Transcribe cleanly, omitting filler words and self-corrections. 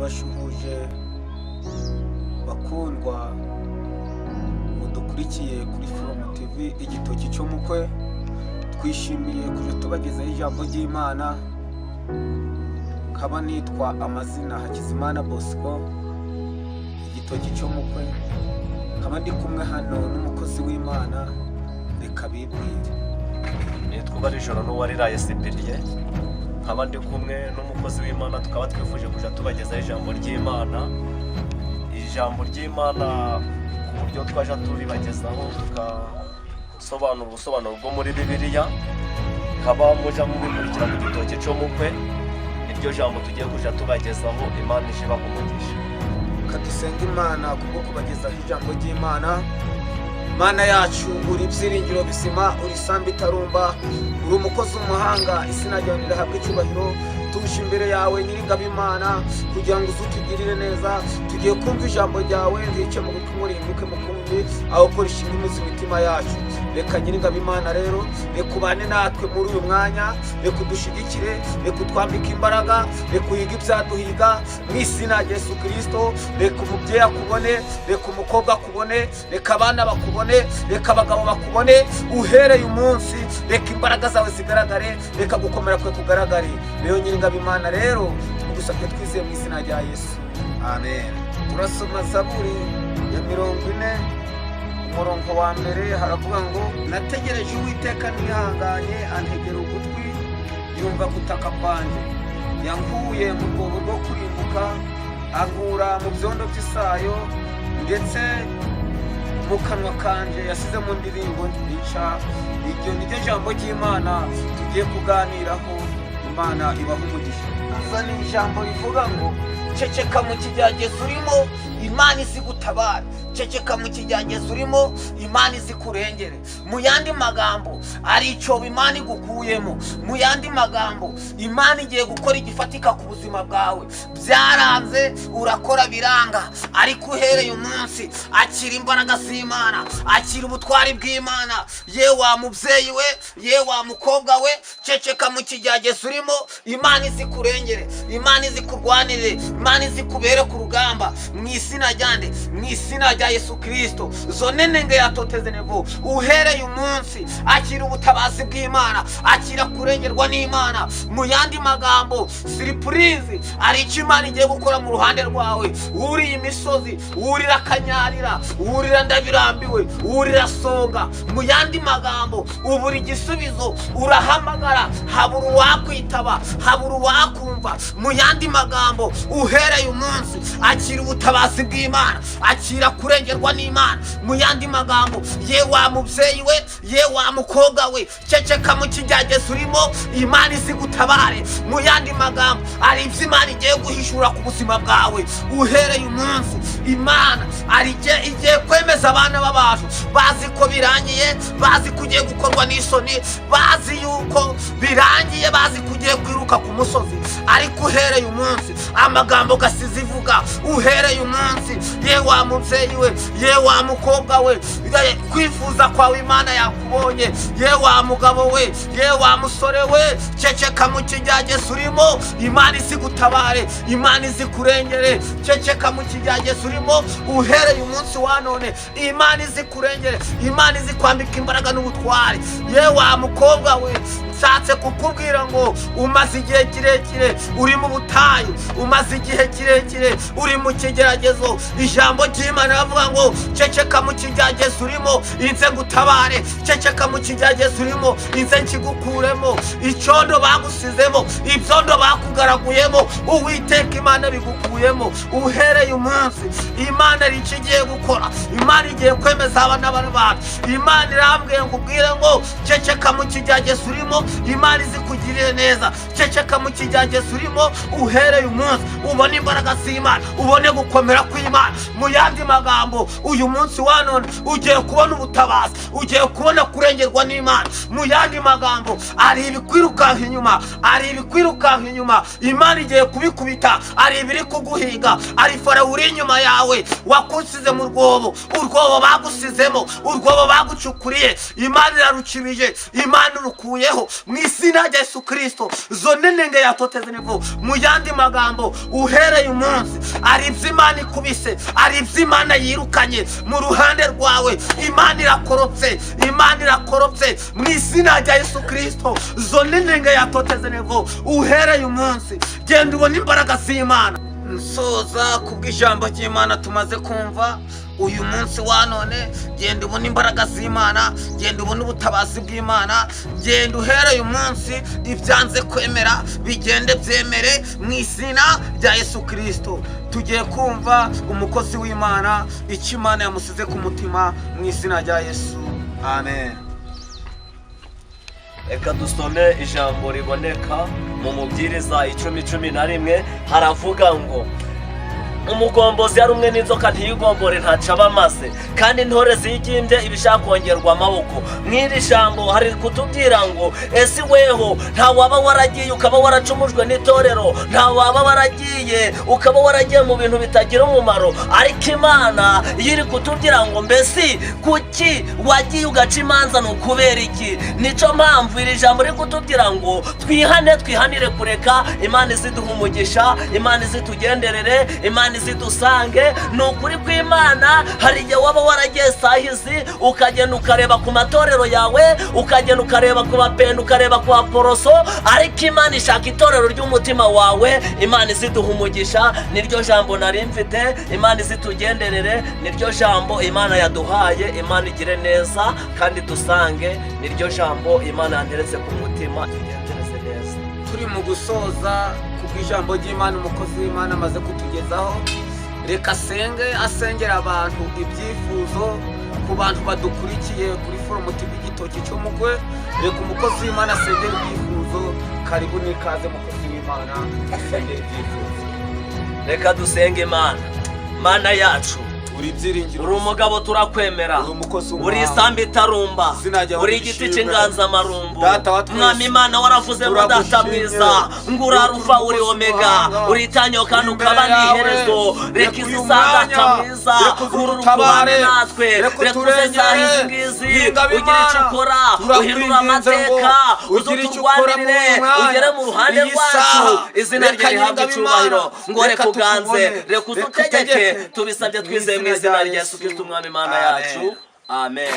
ndabashuhuje bakundwa mudukurikiye kuri From TV igitoki cyo mukwe. Twishimiye kuje tubagezaho ijambo ry'Imana. Nkaba nitwa amazina Hakizimana Bosco, igitoki cyo mukwe. Nkaba ndi kumwe hano n'umukozi w'Imana, reka bibwire. Nitwa Barijoro n'uwariraye Sipiriye. Nkaba ndi kumwe n'umukozi w'Imana, tukaba twifuje kuja tubagezaho ijambo ry'Imana. Ijambo ry'Imana ku buryo twaje turibagezaho tukasobanura ubusobanuro bwo muri Bibiliya. Nkaba muja mubikurikira mu gitoki cyo mukwe. Iryo jambo tugiye kuja tubagezaho, Imana ishiba kumugisha. Kadusenga Imana kubwo kubagezaho ijambo ry'Imana. Mana yacu, uri ibyiringiro bizima, uri isambu itarumba, uri umukozi w'umuhanga, izina ryawe nirihabwe icyubahiro. Tuje imbere yawe Nyiringabo Imana kugira ngo uzutugirire neza. Tugiye kumva ijambo ryawe, ndice mu gutwi murimbuke mukumbi aho koresha imimuzi imitima yacu. Reka Nyiringabo Imana rero, reka ubane natwe muri uyu mwanya, reka udushigikire, reka utwambike imbaraga, reka uhiga ibyaduhiga mu izina rya Yesu Kristo. Reka umubyeyi akubone, reka umukobwa akubone, reka abana bakubone, reka abagabo bakubone uhereye umunsi. Reka imbaraga zawe zigaragare, reka gukomera kwe kugaragare. Rero Nyiringabo Imana rero tugusabye twizeye mu izina rya Yesu, amen. Turasoma Zaburi ya 40 umurongo wa mbere, haravuga ngo nategereje Uwiteka nihanganye, antegera ugutwi, yumva gutaka kwanjye. Yankuye mu rwobo rwo kurimbuka, ankura mu byondo by'isayo, ndetse mu kanwa kanje yasize mu ndirimbo ndica. Iryo ni ryo jambo ry'Imana tugiye kuganiraho. Imana ibaha umugisha. Uzana ijambo rivuga ngo ceceka mu kigeragezo urimo, Imana izigutabara. Ceceka mu kigeragezo urimo, Imana izikurengere. Mu yandi magambo, ari icyobo Imana igukuyemo. Mu yandi magambo, Imana igiye gukora igifatika ku buzima bwawe. Byaranze urakora biranga, ariko uhereye umunsi akira imbaraga z'Imana, akira ubutwari bw'Imana. Ye wa mubyeyi we, ye wa mukobwa we, ceceka mu kigeragezo urimo, Imana izikurengere, Imana izikurwanire, Imana izikubere ku rugamba. Mu izina ryande, mu izina rya Yesu Kristo, zonenenge yatoteze nevo. Uhereye umunsi akira ubutabazi bw'Imana, akira kurengerwa n'Imana. Mu yandi magambo, surprise ari icyo Imana igiye gukora mu ruhande rwawe. Uri imisozi, urira kanyarira, urira ndabirambiwe, urira songa. Mu yandi magambo, uburi igisubizo, urahamagara habura uwakwitaba, habura uwakumva. Mu yandi magambo, uhereye umunsi akira ubutabazi bw'Imana, akira kurengerwa n'Imana. Mu yandi magambo, ye wa mubyeyi we, ye wa mukobwa we, ceceka mu kigeragezo urimo, Imana izigutabare. Mu yandi magambo, ari ibyo Imana igiye guhishura ku buzima bwawe. Uhereye umunsi Imana igiye kwemeza abana b'abantu bazi ko birangiye, bazi kugiye gukorwa n'isoni, bazi yuko birangiye, bazi kugiye kwiruka ku musozi. Ariko uhereye umunsi amagambo gasize ivuga. Uhereye umunsi, ye wa mubyeyi we, ye wa mukobwa we, kwifuza kwawe Imana yakubonye. Ye wa mugabo we, ye wa musore we, ceceka mu kigeragezo urimo, Imana izigutabare, Imana izikurengere. Ceceka mu kigeragezo urimo, uhereye umunsi wa none, Imana izikurengere, Imana izikwambika imbaraga n'ubutwari. Ye wa mukobwa we, nshatse kukubwira ngo umaze igihe kirekire uri mu butayu, umaze igihe kirekire uri mu kigeragezo. Ijambo ry'Imana ravuga ngo ceceka mu kigeragezo urimo, inze ngutabare. Ceceka mu kigeragezo urimo, inze nkigukuremo. Icyondo bagusizemo, ibyondo bakugaraguyemo, Uwiteka Imana bigukuyemo. Uhereye umunsi Imana ari icyo igiye gukora. Imana igiye kwemeza abana b'abantu. Imana irambwiye ngo ubwire ngo ceceka mu kigeragezo urimo, Imana izikugirire neza. Ceceka mu kigeragezo urimo, uhereye umunsi ubone imbaraga z'Imana, ubone gukomera kw'Imana. Mu yandi magambo, uyu munsi wa none ugiye kubona ubutabazi, ugiye kubona kurengerwa n'Imana. Mu yandi magambo, ari ibikwirukanka inyuma, ari ibikwirukanka inyuma, Imana igiye kubikubita. Ari ibiri kuguhiga, ari Farawo uri inyuma yawe wakusize mu rwobo, urwobo bagusizemo, urwobo bagucukuriye. Imana irarucibije, Imana urukuyeho. mu izina rya Yesu Kristo zone nenge yatoteze nivo mu yandi magambo uhereye umunsi ari iby'Imana ikubise ari iby'Imana yirukanye mu ruhande rwawe Imana irakorotse mu izina rya Yesu Kristo zone nenge yatoteze nivo uhereye umunsi genda ubona imbaraga z'Imana. Nsoza kubw'ijambo ry'Imana tumaze kumva uyu munsi wa none, genda ubona imbaraga z'Imana, genda ubona ubutabazi bw'Imana, genda uhereye umunsi ibyanze kwemera bigende byemere mu izina rya Yesu Kristo. Tugiye kumva umukozi w'Imana icyo Imana yamusize ku mutima mu izina rya Yesu, amen. Reka dusome ijambo riboneka mu Mubwiriza 10:11. Haravuga ngo umugombozi yari umwe n'inzoka ntiyigombore ntaca bamaze, kandi intore zigimbye ibishaka kongerwa amaboko. Mw'iri jambo hari kutubwira ngo ese weho nta waba waragiye ukaba waracumujwe n'itorero, nta waba waragiye ukaba waragiye mu bintu bitagira umumaro, ariko Imana yiri kutubwira ngo mbese kuki wagiye ugaca imanza n'ukubera iki? Nico mpamvu iri jambo riri kutubwira ngo twihanire kureka Imana iziduha umugisha, Imana izitugenderere, Imana izidusange. Ni ukuri kw'Imana hari igihe waba waragiye sahizi ukagenda ukareba ku matorero yawe, ukagenda ukareba ku bapenda, ukareba ku baporoso, ariko Imana ishaka itorero ry'umutima wawe. Imana iziduha umugisha, niryo jambo nari mfite. Imana izitugenderere, niryo jambo Imana yaduhaye. Imana igire neza kandi dusange, niryo jambo Imana yanteretse ku mutima, igendereze neza. Turi mu gusoza kubw'ijambo ry'Imana umukozi w'Imana amaze kutugezaho, reka asengera abantu ibyifuzo ku bantu badukurikiye kuri Forum TV Igitoki cy'Umukwe. Reka umukozi w'Imana asengera ibyifuzo. Karibu n'ikaze mukozi w'Imana asengera ibyifuzo. Reka dusenge. Mana yacu, uri umugabo turakwemera, uri isambu itarumba, uri igiti cy'inganzamarumbu. Mwami Imana waravuze ngo data mwiza ngo uri Alufa uri Omega, uri itanyo kandi ukaba n'iherezo. Reka izi sangata mwiza urukubane natwe, reka uzezaho izi ngizi ugire icyo ukora, uhindura amateka, uzuturwanirire, ugere mu ruhande rwacu. Izina rye rihabwe icyubahiro. ngo reka uganze, reka udutegeke, tubisabye twizeye mu izina rya Yesu Kristo umwami Imana yacu, amen.